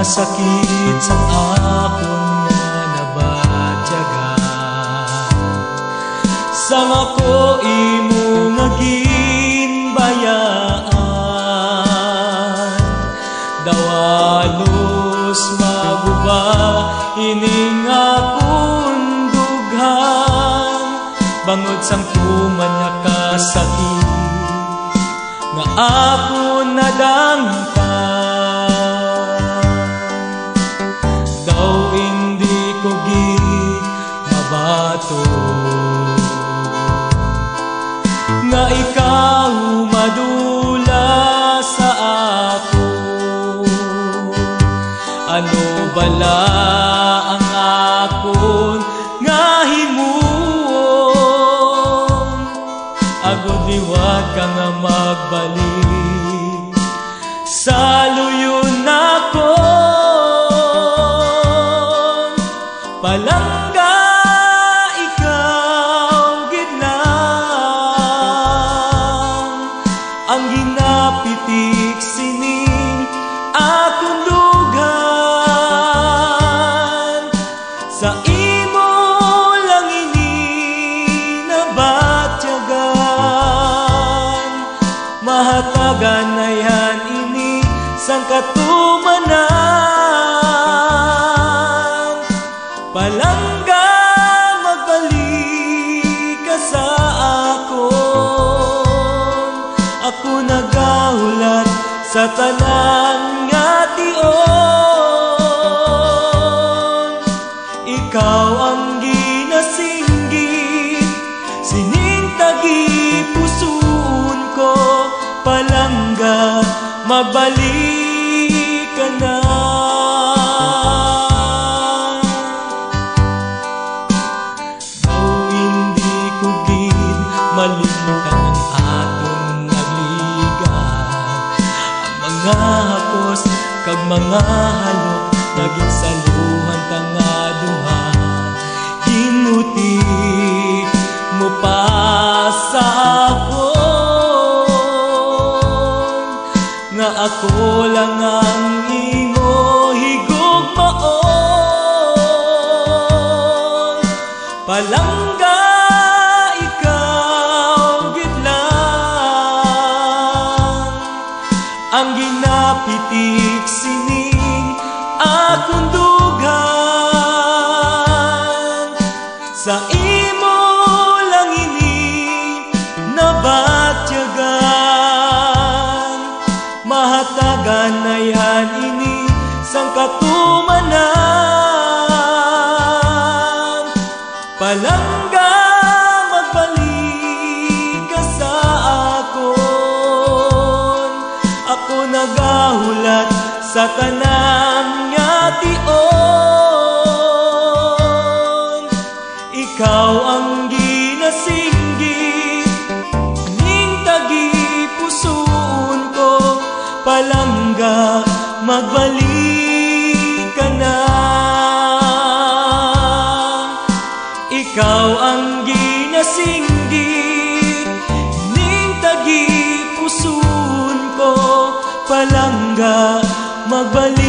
sakit sa akon nga nabatyaga, sang ako imo nga ginbayaan. Dawalos maguba ining akong dughan, bangod sang tuman nga kasakit nga ako nadangtan. Daw hindi ko mabato nga ikaw madula sa ako. Ano bala ang akon nga himuon, agud liwat ka nga magbalik sa luyon ako. Palangga ikaw gid lang ang ginapitik sining akong dughan. Sa imo lang ini nabatyagan, mahatagan na yan ini sang katumanan. Palangga magbalik ka sa akon, ako nagahulat sa tanan nga tion. Ikaw ang ginasinggit sining tagipuson ko. Palangga magbalik ka na. Malimtan ang atong nagligan, ang mga hakos kag mga halok naging saluhan tanga duha. Ginutik mo pa sa akon nga ako lang ang imo higugmaon. Palangga ang ginapitik sining akong dughan. Sa imo lang ini nabatyagan, mahatagan na yan ini sang katumanan. Palangga magbalik ka sa akon, ako nagahulat sa tanan nga tion. Ikaw ang ginasinggit ning tagipuson ko. Palangga magbalik ka na. Ikaw ang ginasinggit ning tagipuson ko. Palangga magbalik